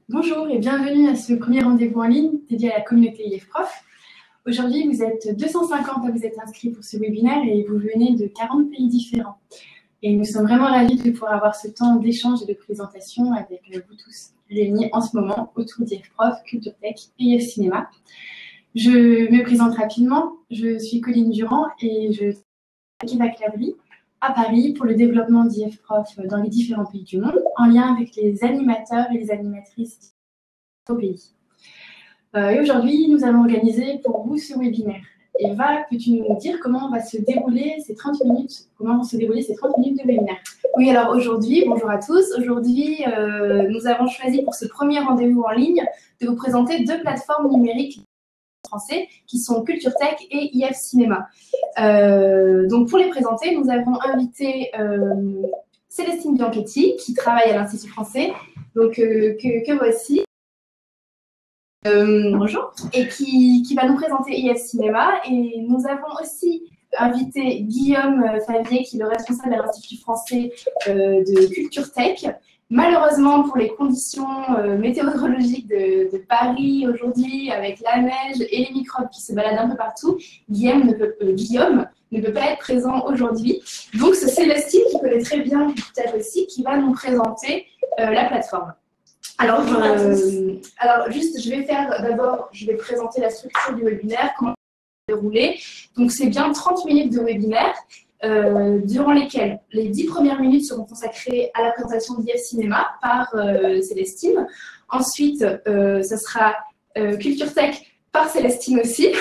Bonjour et bienvenue à ce premier rendez-vous en ligne dédié à la communauté IFProf. Aujourd'hui, vous êtes 250 à vous être inscrits pour ce webinaire et vous venez de 40 pays différents. Et nous sommes vraiment ravis de pouvoir avoir ce temps d'échange et de présentation avec vous tous réunis en ce moment autour d'IFProf, Culture Tech et IF Cinéma. Je me présente rapidement, je suis Colline Durand et je suis à Eva Clavry à Paris pour le développement d'IFProf dans les différents pays du monde, en lien avec les animateurs et les animatrices au pays. Et aujourd'hui, nous allons organiser pour vous ce webinaire. Eva, peux-tu nous dire comment vont se dérouler ces 30 minutes de webinaire? Oui, alors aujourd'hui, bonjour à tous. Aujourd'hui, nous avons choisi pour ce premier rendez-vous en ligne de vous présenter deux plateformes numériques français qui sont Culture Tech et IF Cinéma. Donc pour les présenter, nous avons invité Célestine Bianchetti qui travaille à l'Institut français, donc que voici. Bonjour. Et qui va nous présenter IF Cinéma. Et nous avons aussi invité Guillaume Favier, qui est le responsable à l'Institut français de Culture Tech. Malheureusement, pour les conditions météorologiques de Paris aujourd'hui, avec la neige et les microbes qui se baladent un peu partout, Guillaume ne peut pas être présent aujourd'hui. Donc, c'est Célestine, qui connaît très bien Culture Tech aussi, qui va nous présenter la plateforme. Alors, juste, je vais présenter la structure du webinaire, comment ça va se dérouler. Donc, c'est bien 30 minutes de webinaire, durant lesquelles les 10 premières minutes seront consacrées à la présentation d'IF Cinéma par Célestine. Ensuite, ce sera Culture Tech par Célestine aussi.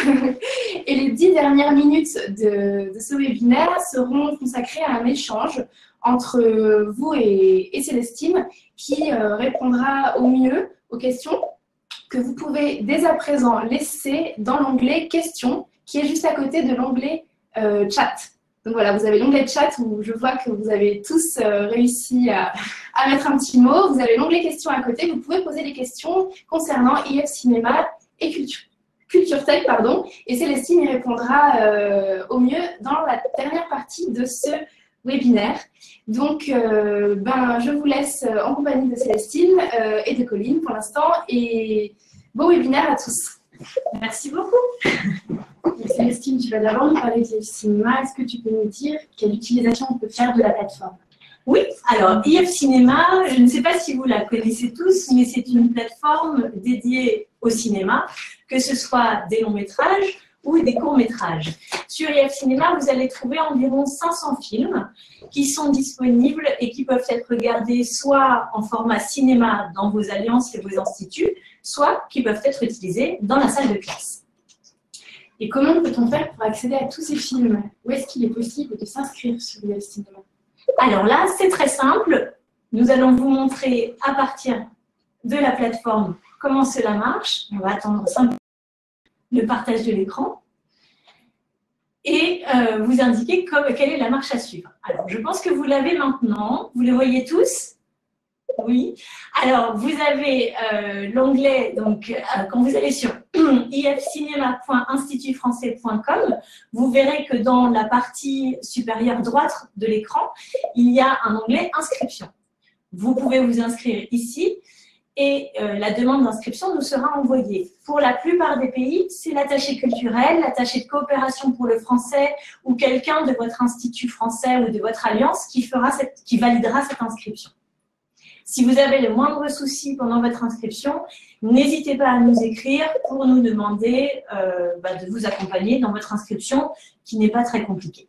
Et les 10 dernières minutes de ce webinaire seront consacrées à un échange entre vous et Célestine, qui répondra au mieux aux questions que vous pouvez dès à présent laisser dans l'onglet questions, qui est juste à côté de l'onglet chat. Donc voilà, vous avez l'onglet chat où je vois que vous avez tous réussi à mettre un petit mot. Vous avez l'onglet questions à côté. Vous pouvez poser des questions concernant IF Cinéma et Culture Tech, pardon. Et Célestine y répondra au mieux dans la dernière partie de ce webinaire. Donc, je vous laisse en compagnie de Célestine et de Colline pour l'instant. Et bon webinaire à tous. Merci beaucoup. Célestine, tu vas d'abord nous parler d'IF Cinéma. Est-ce que tu peux nous dire quelle utilisation on peut faire de la plateforme? Oui, alors IF Cinéma, je ne sais pas si vous la connaissez tous, mais c'est une plateforme dédiée au cinéma, que ce soit des longs métrages ou des courts métrages. Sur IF Cinéma, vous allez trouver environ 500 films qui sont disponibles et qui peuvent être regardés soit en format cinéma dans vos alliances et vos instituts, soit qui peuvent être utilisés dans la salle de classe. Et comment peut-on faire pour accéder à tous ces films? Où est-ce qu'il est possible de s'inscrire sur IF Cinéma? Alors là, c'est très simple. Nous allons vous montrer à partir de la plateforme comment cela marche. On va attendre simplement le partage de l'écran et vous indiquer quelle est la marche à suivre. Alors, je pense que vous l'avez maintenant. Vous le voyez tous? Oui. Alors, vous avez l'onglet, donc quand vous allez sur ifcinema.institutfrançais.com, vous verrez que dans la partie supérieure droite de l'écran, il y a un onglet inscription. Vous pouvez vous inscrire ici et la demande d'inscription nous sera envoyée. Pour la plupart des pays, c'est l'attaché culturel, l'attaché de coopération pour le français ou quelqu'un de votre institut français ou de votre alliance qui validera cette inscription. Si vous avez le moindre souci pendant votre inscription, n'hésitez pas à nous écrire pour nous demander de vous accompagner dans votre inscription qui n'est pas très compliquée.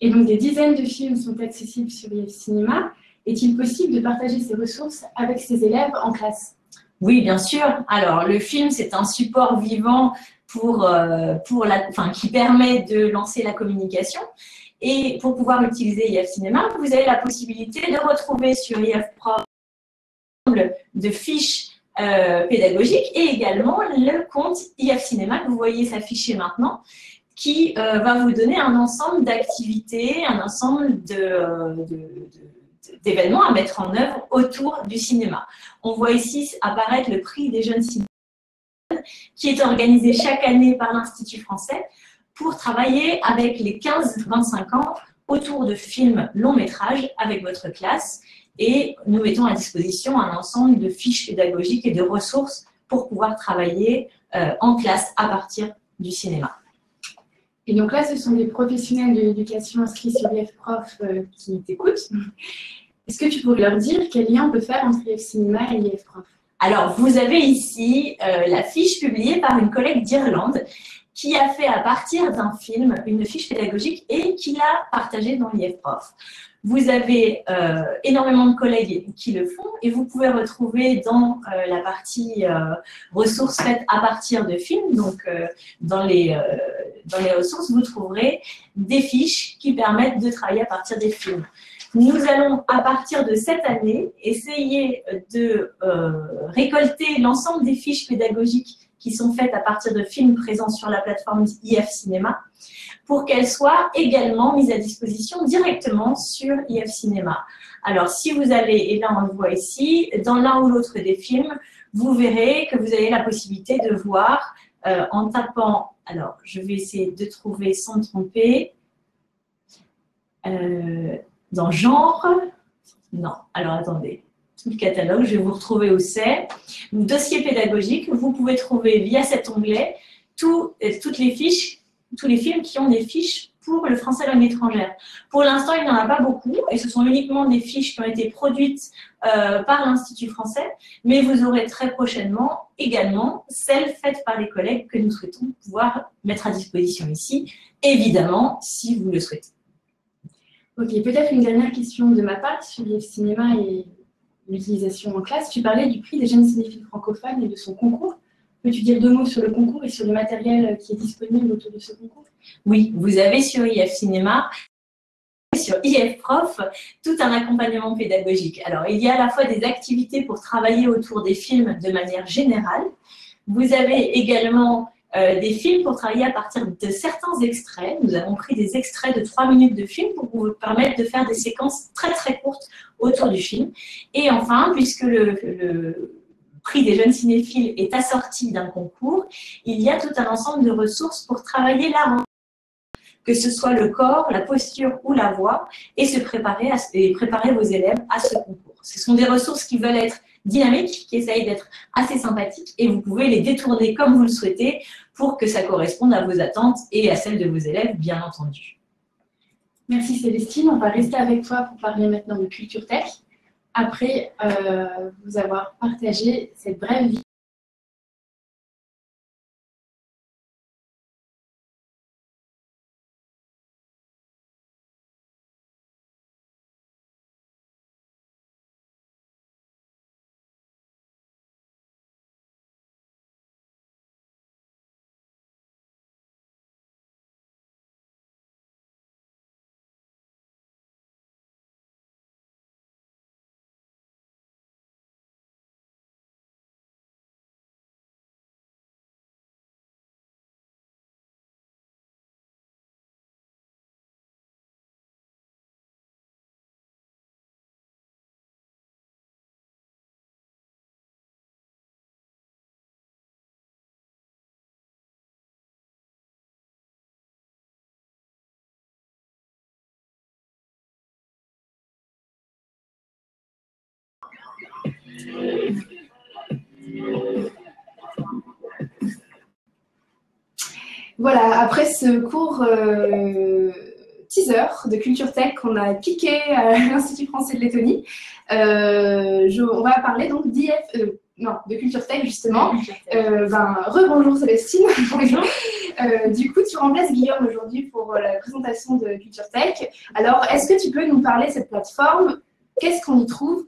Et donc, des dizaines de films sont accessibles sur IF Cinéma. Est-il possible de partager ces ressources avec ses élèves en classe? Oui, bien sûr. Alors, le film, c'est un support vivant qui permet de lancer la communication. Et pour pouvoir utiliser IF Cinéma, vous avez la possibilité de retrouver sur IFProf de fiches pédagogiques et également le compte IF Cinéma que vous voyez s'afficher maintenant, qui va vous donner un ensemble d'activités, un ensemble d'événements à mettre en œuvre autour du cinéma. On voit ici apparaître le prix des jeunes cinéastes qui est organisé chaque année par l'Institut français pour travailler avec les 15-25 ans autour de films long métrage avec votre classe et nous mettons à disposition un ensemble de fiches pédagogiques et de ressources pour pouvoir travailler en classe à partir du cinéma. Et donc là, ce sont des professionnels de l'éducation inscrits sur IF-Prof qui t'écoutent. Est-ce que tu pourrais leur dire quel lien on peut faire entre IF Cinéma et IF-Prof? Alors, vous avez ici la fiche publiée par une collègue d'Irlande qui a fait à partir d'un film une fiche pédagogique et qui l'a partagée dans l'IF-Prof. Vous avez énormément de collègues qui le font et vous pouvez retrouver dans la partie ressources faites à partir de films, donc dans les ressources, vous trouverez des fiches qui permettent de travailler à partir des films. Nous allons, à partir de cette année, essayer de récolter l'ensemble des fiches pédagogiques qui sont faites à partir de films présents sur la plateforme IF Cinéma, pour qu'elles soient également mises à disposition directement sur IF Cinéma. Alors, si vous allez, et là on le voit ici, dans l'un ou l'autre des films, vous verrez que vous avez la possibilité de voir en tapant, alors je vais essayer de trouver sans me tromper, dans genre, non, alors attendez, tout le catalogue, je vais vous retrouver où c'est. Dossier pédagogique, vous pouvez trouver via cet onglet toutes les fiches, tous les films qui ont des fiches pour le français langue étrangère. Pour l'instant, il n'y en a pas beaucoup et ce sont uniquement des fiches qui ont été produites par l'Institut français, mais vous aurez très prochainement également celles faites par les collègues que nous souhaitons pouvoir mettre à disposition ici, évidemment, si vous le souhaitez. Ok, peut-être une dernière question de ma part sur l'IF Cinéma et l'utilisation en classe. Tu parlais du prix des jeunes cinéphiles francophones et de son concours. Peux-tu dire deux mots sur le concours et sur le matériel qui est disponible autour de ce concours? Oui, vous avez sur IF Cinéma, sur IF-Prof, tout un accompagnement pédagogique. Alors, il y a à la fois des activités pour travailler autour des films de manière générale. Vous avez également des films pour travailler à partir de certains extraits. Nous avons pris des extraits de 3 minutes de film pour vous permettre de faire des séquences très très courtes autour du film. Et enfin, puisque le prix des jeunes cinéphiles est assorti d'un concours, il y a tout un ensemble de ressources pour travailler la rencontre, que ce soit le corps, la posture ou la voix, et préparer vos élèves à ce concours. Ce sont des ressources qui veulent être dynamiques, qui essayent d'être assez sympathiques, et vous pouvez les détourner comme vous le souhaitez pour que ça corresponde à vos attentes et à celles de vos élèves, bien entendu. Merci Célestine. On va rester avec toi pour parler maintenant de Culture Tech, après vous avoir partagé cette brève vie. Voilà, après ce court teaser de Culture Tech qu'on a piqué à l'Institut français de Lettonie, on va parler donc de Culture Tech justement. Rebonjour Célestine. Bonjour. Du coup, tu remplaces Guillaume aujourd'hui pour la présentation de Culture Tech. Alors, est-ce que tu peux nous parler de cette plateforme? Qu'est-ce qu'on y trouve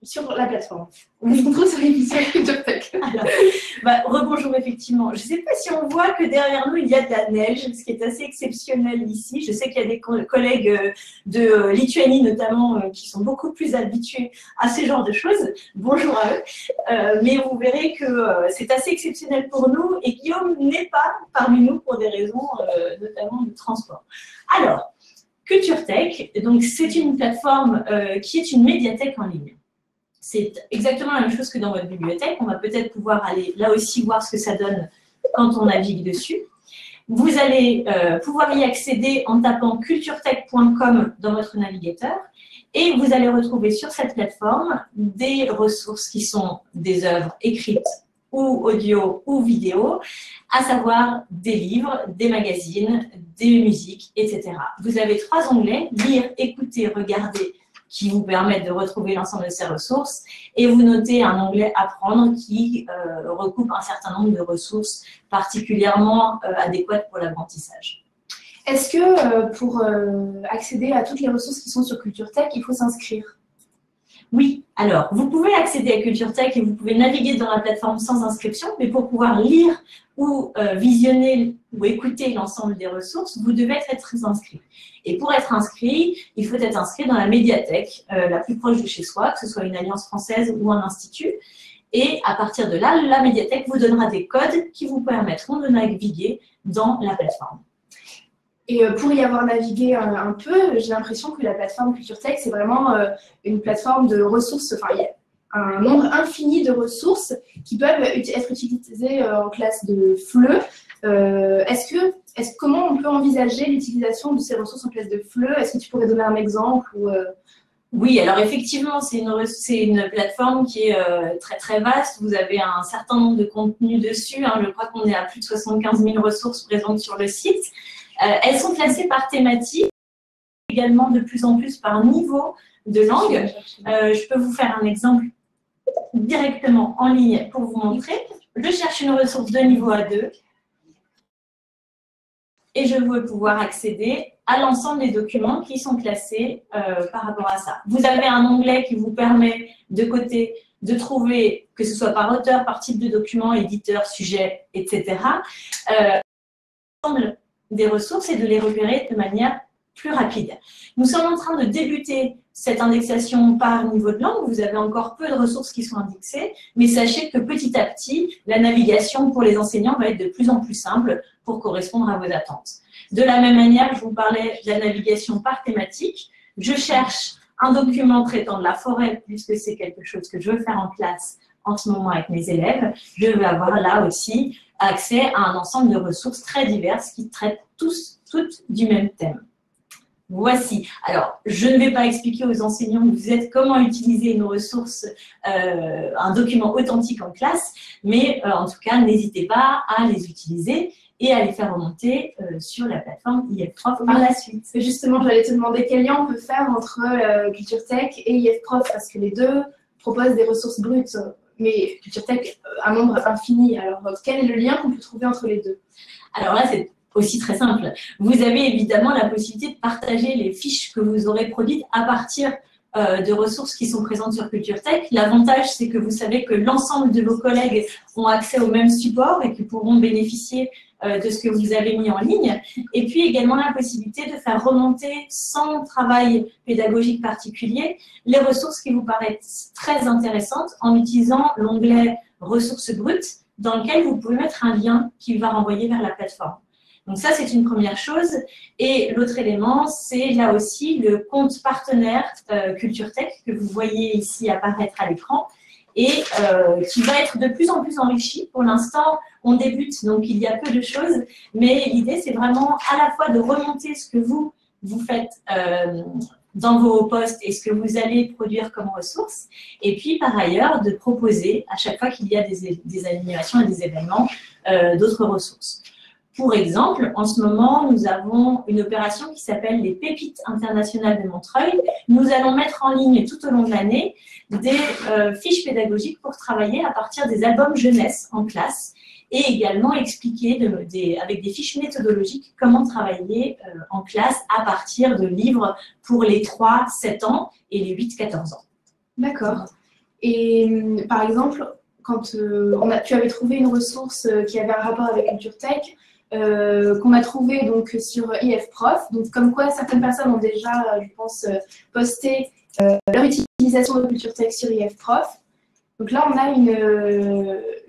sur la plateforme? Qu'est-ce qu'on trouve sur les fichiers Culture Tech? Rebonjour, effectivement. Je ne sais pas si on voit que derrière nous, il y a de la neige, ce qui est assez exceptionnel ici. Je sais qu'il y a des collègues de Lituanie, notamment, qui sont beaucoup plus habitués à ce genre de choses. Bonjour à eux. Mais vous verrez que c'est assez exceptionnel pour nous et Guillaume n'est pas parmi nous pour des raisons notamment de transport. Alors, Culture Tech, donc c'est une plateforme qui est une médiathèque en ligne. C'est exactement la même chose que dans votre bibliothèque. On va peut-être pouvoir aller là aussi voir ce que ça donne quand on navigue dessus. Vous allez pouvoir y accéder en tapant culturetech.com dans votre navigateur et vous allez retrouver sur cette plateforme des ressources qui sont des œuvres écrites ou audio ou vidéo, à savoir des livres, des magazines, des musiques, etc. Vous avez 3 onglets, lire, écouter, regarder, qui vous permettent de retrouver l'ensemble de ces ressources, et vous notez un onglet apprendre qui recoupe un certain nombre de ressources particulièrement adéquates pour l'apprentissage. Est-ce que pour accéder à toutes les ressources qui sont sur Culture Tech, il faut s'inscrire? Oui, alors vous pouvez accéder à Culture Tech et vous pouvez naviguer dans la plateforme sans inscription, mais pour pouvoir lire ou visionner ou écouter l'ensemble des ressources, vous devez être inscrit. Et pour être inscrit, il faut être inscrit dans la médiathèque la plus proche de chez soi, que ce soit une alliance française ou un institut. Et à partir de là, la médiathèque vous donnera des codes qui vous permettront de naviguer dans la plateforme. Et pour y avoir navigué un peu, j'ai l'impression que la plateforme Culture Tech, c'est vraiment une plateforme de ressources, enfin, il y a un nombre infini de ressources qui peuvent être utilisées en classe de FLE. Comment on peut envisager l'utilisation de ces ressources en classe de FLE? Est-ce que tu pourrais donner un exemple ou, Oui, alors effectivement, c'est une plateforme qui est très très vaste. Vous avez un certain nombre de contenus dessus. Hein. Je crois qu'on est à plus de 75 000 ressources présentes sur le site. Elles sont classées par thématique, également de plus en plus par niveau de langue. Je peux vous faire un exemple directement en ligne pour vous montrer. Je cherche une ressource de niveau A2 et je veux pouvoir accéder à l'ensemble des documents qui sont classés par rapport à ça. Vous avez un onglet qui vous permet de trouver, que ce soit par auteur, par type de document, éditeur, sujet, etc., l'ensemble des ressources et de les repérer de manière plus rapide. Nous sommes en train de débuter cette indexation par niveau de langue. Vous avez encore peu de ressources qui sont indexées, mais sachez que petit à petit, la navigation pour les enseignants va être de plus en plus simple pour correspondre à vos attentes. De la même manière, je vous parlais de la navigation par thématique. Je cherche un document traitant de la forêt, puisque c'est quelque chose que je veux faire en classe en ce moment avec mes élèves. Je vais avoir là aussi accès à un ensemble de ressources très diverses qui traitent toutes du même thème. Voici. Alors, je ne vais pas expliquer aux enseignants que vous êtes comment utiliser une ressource, un document authentique en classe, mais en tout cas, n'hésitez pas à les utiliser et à les faire remonter sur la plateforme IFProf par la suite. Justement, j'allais te demander quel lien on peut faire entre Culture Tech et IFProf, parce que les deux proposent des ressources brutes, mais Culture Tech a un nombre infini. Alors, quel est le lien qu'on peut trouver entre les deux? Alors là, c'est aussi très simple. Vous avez évidemment la possibilité de partager les fiches que vous aurez produites à partir de ressources qui sont présentes sur Culture Tech. L'avantage, c'est que vous savez que l'ensemble de vos collègues ont accès au même support et qu'ils pourront bénéficier de ce que vous avez mis en ligne. Et puis également la possibilité de faire remonter sans travail pédagogique particulier les ressources qui vous paraissent très intéressantes en utilisant l'onglet ressources brutes dans lequel vous pouvez mettre un lien qui va renvoyer vers la plateforme. Donc ça, c'est une première chose. Et l'autre élément, c'est là aussi le compte partenaire Culture Tech que vous voyez ici apparaître à l'écran et qui va être de plus en plus enrichi. Pour l'instant, on débute, donc il y a peu de choses. Mais l'idée, c'est vraiment à la fois de remonter ce que vous faites dans vos postes et ce que vous allez produire comme ressources. Et puis, par ailleurs, de proposer à chaque fois qu'il y a des animations et des événements, d'autres ressources. Pour exemple, en ce moment, nous avons une opération qui s'appelle les Pépites internationales de Montreuil. Nous allons mettre en ligne tout au long de l'année des fiches pédagogiques pour travailler à partir des albums jeunesse en classe et également expliquer avec des fiches méthodologiques comment travailler en classe à partir de livres pour les 3-7 ans et les 8-14 ans. D'accord. Et par exemple, quand tu avais trouvé une ressource qui avait un rapport avec Culture Tech, qu'on a trouvé donc sur IFProf, donc comme quoi certaines personnes ont déjà, je pense, posté leur utilisation de Culture Tech sur IFProf. Donc là, on a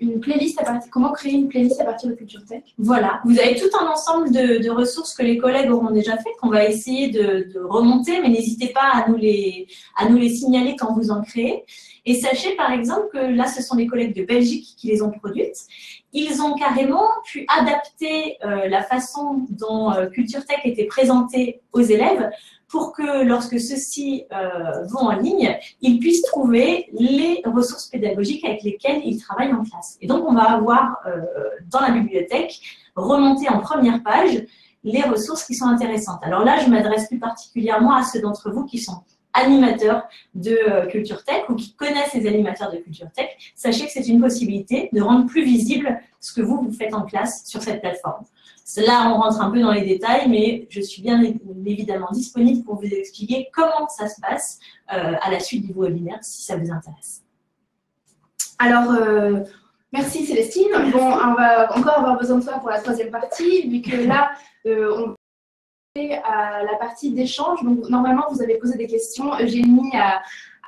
une playlist à partir. Comment créer une playlist à partir de Culture Tech? Voilà, vous avez tout un ensemble de ressources que les collègues auront déjà fait, qu'on va essayer de remonter, mais n'hésitez pas à nous les signaler quand vous en créez. Et sachez par exemple que là, ce sont les collègues de Belgique qui les ont produites. Ils ont carrément pu adapter la façon dont Culture Tech était présentée aux élèves pour que lorsque ceux-ci vont en ligne, ils puissent trouver les ressources pédagogiques avec lesquelles ils travaillent en classe. Et donc, on va avoir dans la bibliothèque remonté en première page les ressources qui sont intéressantes. Alors là, je m'adresse plus particulièrement à ceux d'entre vous qui sont animateurs de Culture Tech ou qui connaissent les animateurs de Culture Tech. Sachez que c'est une possibilité de rendre plus visible ce que vous faites en classe sur cette plateforme. Là, on rentre un peu dans les détails, mais je suis bien évidemment disponible pour vous expliquer comment ça se passe à la suite du webinaire, si ça vous intéresse. Alors, merci Célestine. Bon, on va encore avoir besoin de toi pour la troisième partie, vu que là, on va passer à la partie d'échange. Donc, normalement, vous avez posé des questions. Eugénie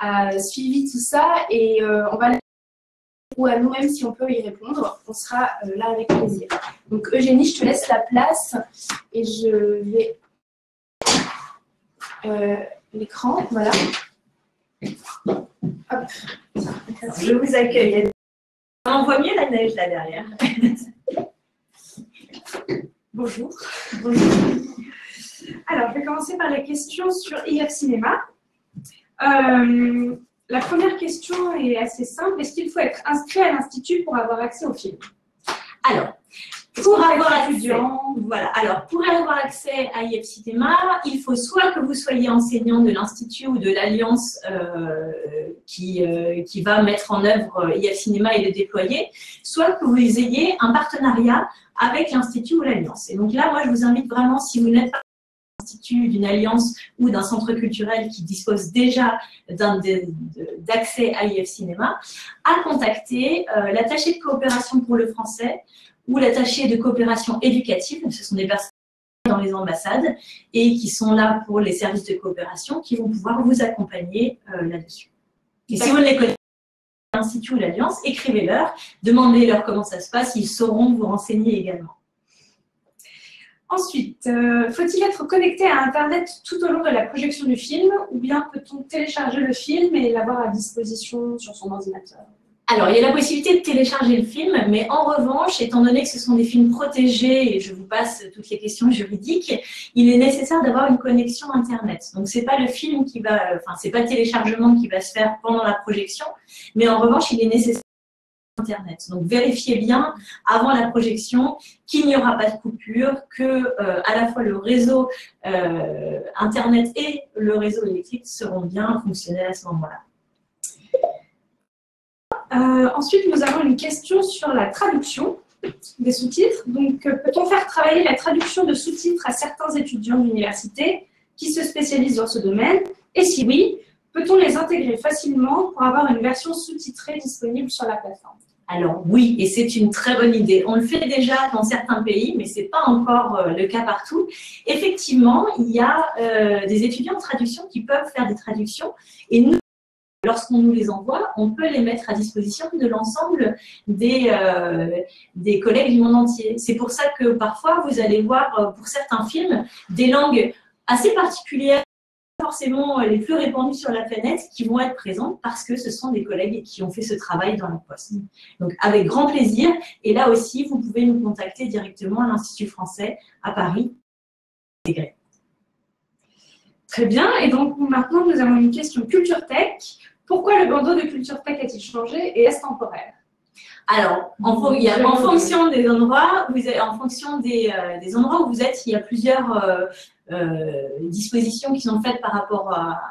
a suivi tout ça et on va ou à nous-mêmes si on peut y répondre. On sera là avec plaisir. Donc Eugénie, je te laisse la place et je vais l'écran, voilà. Hop. Je vous accueille. On voit mieux la neige là derrière. Bonjour. Bonjour. Alors, je vais commencer par les questions sur IF Cinéma. La première question est assez simple. Est-ce qu'il faut être inscrit à l'Institut pour avoir accès au film? Alors, pour avoir accès à IF Cinéma, il faut soit que vous soyez enseignant de l'Institut ou de l'Alliance qui va mettre en œuvre IF Cinéma et le déployer, soit que vous ayez un partenariat avec l'Institut ou l'Alliance. Et donc là, moi, je vous invite vraiment, si vous n'êtes pas d'une alliance ou d'un centre culturel qui dispose déjà d'accès à IF Cinéma, à contacter l'attaché de coopération pour le français ou l'attaché de coopération éducative. Ce sont des personnes dans les ambassades et qui sont là pour les services de coopération qui vont pouvoir vous accompagner là-dessus. Et si vous ne les connaissez pas, l'Institut ou l'Alliance, écrivez-leur, demandez-leur comment ça se passe, ils sauront vous renseigner également. Ensuite, faut-il être connecté à Internet tout au long de la projection du film ou bien peut-on télécharger le film et l'avoir à disposition sur son ordinateur? Alors, il y a la possibilité de télécharger le film, mais en revanche, étant donné que ce sont des films protégés, et je vous passe toutes les questions juridiques, il est nécessaire d'avoir une connexion Internet. Donc, c'est pas le film qui va, enfin, c'est pas le téléchargement qui va se faire pendant la projection, mais en revanche, il est nécessaire Internet. Donc, vérifiez bien avant la projection qu'il n'y aura pas de coupure, que à la fois le réseau Internet et le réseau électrique seront bien fonctionnels à ce moment-là. Ensuite, nous avons une question sur la traduction des sous-titres. Donc, peut-on faire travailler la traduction de sous-titres à certains étudiants d'université qui se spécialisent dans ce domaine? Et si oui, peut-on les intégrer facilement pour avoir une version sous-titrée disponible sur la plateforme? Alors oui, et c'est une très bonne idée. On le fait déjà dans certains pays, mais ce n'est pas encore le cas partout. Effectivement, il y a des étudiants en traduction qui peuvent faire des traductions et nous, lorsqu'on nous les envoie, on peut les mettre à disposition de l'ensemble des collègues du monde entier. C'est pour ça que parfois, vous allez voir pour certains films des langues assez particulières, forcément les plus répandues sur la planète, qui vont être présentes parce que ce sont des collègues qui ont fait ce travail dans la poste. Donc, avec grand plaisir. Et là aussi, vous pouvez nous contacter directement à l'Institut français à Paris. Très bien. Et donc, maintenant, nous avons une question Culture Tech. Pourquoi le bandeau de Culture Tech a-t-il changé et est-ce temporaire? Alors, en fonction des endroits, en fonction des endroits où vous êtes, il y a plusieurs dispositions qui sont faites par rapport à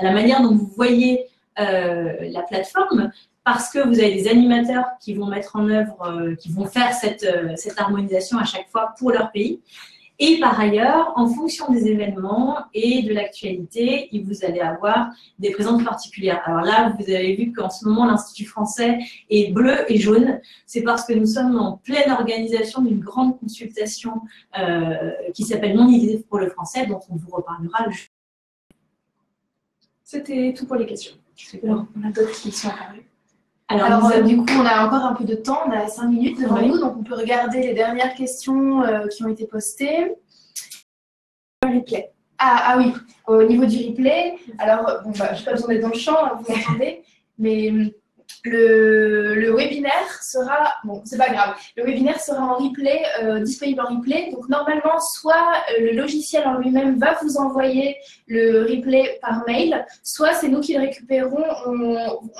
la manière dont vous voyez la plateforme, parce que vous avez des animateurs qui vont mettre en œuvre, qui vont faire cette harmonisation à chaque fois pour leur pays. Et par ailleurs, en fonction des événements et de l'actualité, vous allez avoir des présences particulières. Alors là, vous avez vu qu'en ce moment, l'Institut français est bleu et jaune. C'est parce que nous sommes en pleine organisation d'une grande consultation qui s'appelle Mon idée pour le français, dont on vous reparlera le jour. C'était tout pour les questions. Alors, on a d'autres qui sont apparus. Alors du coup, on a encore un peu de temps, on a 5 minutes devant nous, donc on peut regarder les dernières questions qui ont été postées. Replay. Ah oui, au niveau du replay, alors bon, je n'ai pas besoin d'être dans le champ, hein, vous m'entendez, mais le webinaire sera, bon c'est pas grave, le webinaire sera en replay, disponible en replay, donc normalement soit le logiciel en lui-même va vous envoyer le replay par mail, soit c'est nous qui le récupérons,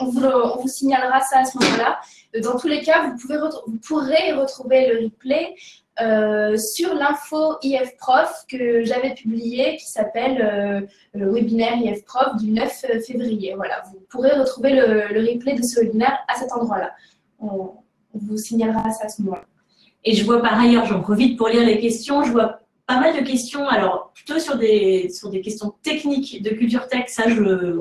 on vous signalera ça à ce moment-là. Dans tous les cas, vous pourrez retrouver le replay sur l'info IF Prof que j'avais publié qui s'appelle le webinaire IF Prof du 9 février. Voilà, vous pourrez retrouver le replay de ce webinaire à cet endroit-là. On vous signalera ça à ce moment-là. Et je vois par ailleurs, j'en profite pour lire les questions, je vois pas mal de questions, alors plutôt sur des questions techniques de Culture Tech, ça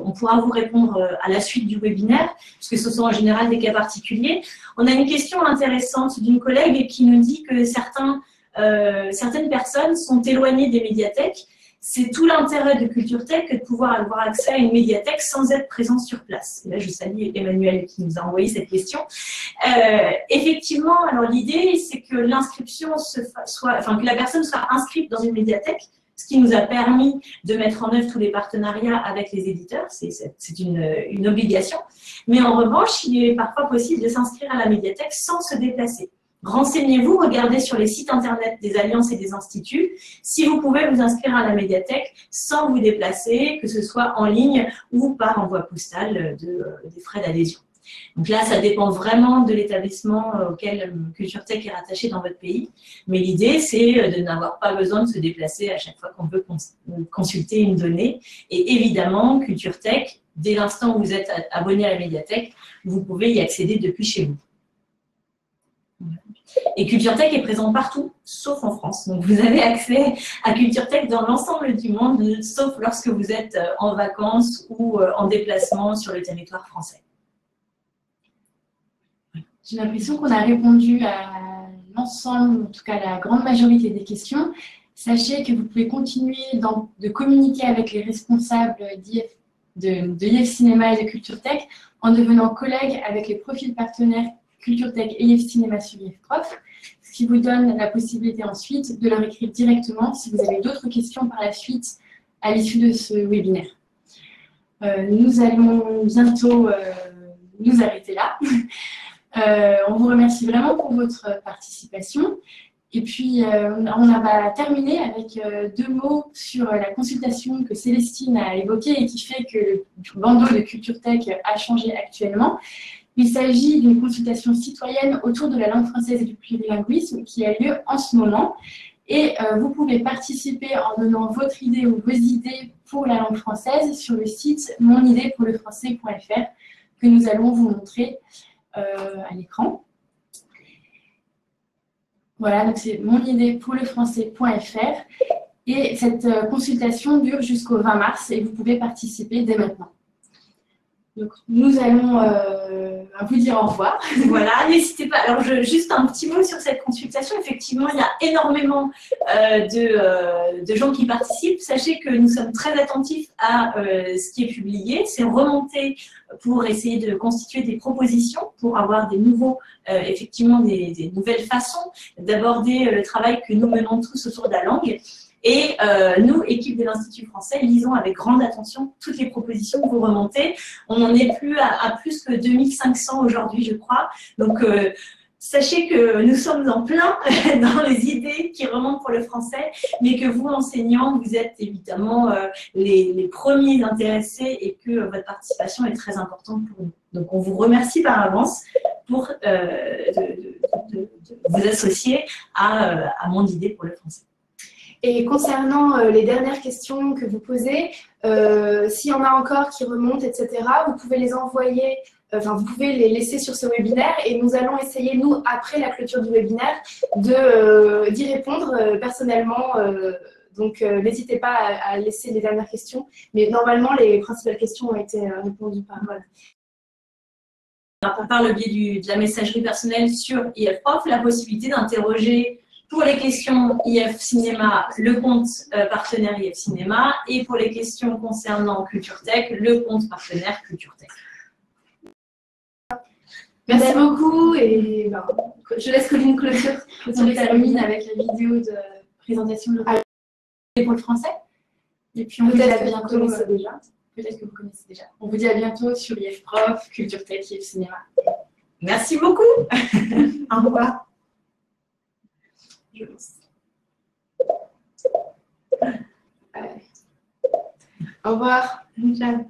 on pourra vous répondre à la suite du webinaire, puisque ce sont en général des cas particuliers. On a une question intéressante d'une collègue qui nous dit que certaines personnes sont éloignées des médiathèques. C'est tout l'intérêt de Culture Tech que de pouvoir avoir accès à une médiathèque sans être présent sur place. Et là, je salue Emmanuel qui nous a envoyé cette question. Effectivement, alors l'idée, c'est que l'inscription que la personne soit inscrite dans une médiathèque, ce qui nous a permis de mettre en œuvre tous les partenariats avec les éditeurs, c'est une obligation. Mais en revanche, il est parfois possible de s'inscrire à la médiathèque sans se déplacer. Renseignez-vous, regardez sur les sites internet des alliances et des instituts si vous pouvez vous inscrire à la médiathèque sans vous déplacer, que ce soit en ligne ou par envoi postal des frais d'adhésion. Donc là, ça dépend vraiment de l'établissement auquel Culture Tech est rattaché dans votre pays. Mais l'idée, c'est de n'avoir pas besoin de se déplacer à chaque fois qu'on veut consulter une donnée. Et évidemment, Culture Tech, dès l'instant où vous êtes abonné à la médiathèque, vous pouvez y accéder depuis chez vous. Et Culture Tech est présent partout, sauf en France. Donc vous avez accès à Culture Tech dans l'ensemble du monde, sauf lorsque vous êtes en vacances ou en déplacement sur le territoire français. J'ai l'impression qu'on a répondu à l'ensemble, en tout cas à la grande majorité des questions. Sachez que vous pouvez continuer de communiquer avec les responsables de IF Cinéma et de Culture Tech en devenant collègue avec les profils partenaires Culture Tech et IF Cinéma sur IF Prof, ce qui vous donne la possibilité ensuite de leur écrire directement si vous avez d'autres questions par la suite à l'issue de ce webinaire. Nous allons bientôt nous arrêter là. On vous remercie vraiment pour votre participation. Et puis, on va terminer avec 2 mots sur la consultation que Célestine a évoquée et qui fait que le bandeau de Culture Tech a changé actuellement. Il s'agit d'une consultation citoyenne autour de la langue française et du plurilinguisme qui a lieu en ce moment. Et vous pouvez participer en donnant votre idée ou vos idées pour la langue française sur le site monidéepourlefrançais.fr que nous allons vous montrer à l'écran. Voilà, donc c'est monidéepourlefrançais.fr et cette consultation dure jusqu'au 20 mars et vous pouvez participer dès maintenant. Donc, nous allons vous dire au revoir. Voilà, n'hésitez pas. Alors, juste un petit mot sur cette consultation. Effectivement, il y a énormément de gens qui participent. Sachez que nous sommes très attentifs à ce qui est publié. C'est remonté pour essayer de constituer des propositions, pour avoir des effectivement des nouvelles façons d'aborder le travail que nous menons tous autour de la langue. Et nous, équipe de l'Institut français, lisons avec grande attention toutes les propositions que vous remontez. On n'en est plus à plus que 2500 aujourd'hui, je crois. Donc, sachez que nous sommes en plein dans les idées qui remontent pour le français, mais que vous, enseignants, vous êtes évidemment les premiers intéressés et que votre participation est très importante pour nous. Donc, on vous remercie par avance pour de vous associer à Monde Idée pour le français. Et concernant les dernières questions que vous posez, s'il y en a encore qui remontent, etc., vous pouvez les envoyer, vous pouvez les laisser sur ce webinaire et nous allons essayer, nous, après la clôture du webinaire, d'y répondre personnellement. Donc, n'hésitez pas à laisser les dernières questions. Mais normalement, les principales questions ont été répondues par moi. Par le biais de la messagerie personnelle sur IF Prof, la possibilité d'interroger pour les questions IF Cinéma, le compte partenaire IF Cinéma, et pour les questions concernant Culture Tech, le compte partenaire Culture Tech. Merci beaucoup et ben, je laisse Colline clôturer. On termine avec la vidéo de présentation de l'opéra pour le français. Et puis on vous dit à bientôt. Déjà. Peut-être que vous connaissez déjà. On vous dit à bientôt sur IF Prof, Culture Tech, IF Cinéma. Merci beaucoup. Au revoir. Je lance. Au revoir. Ciao.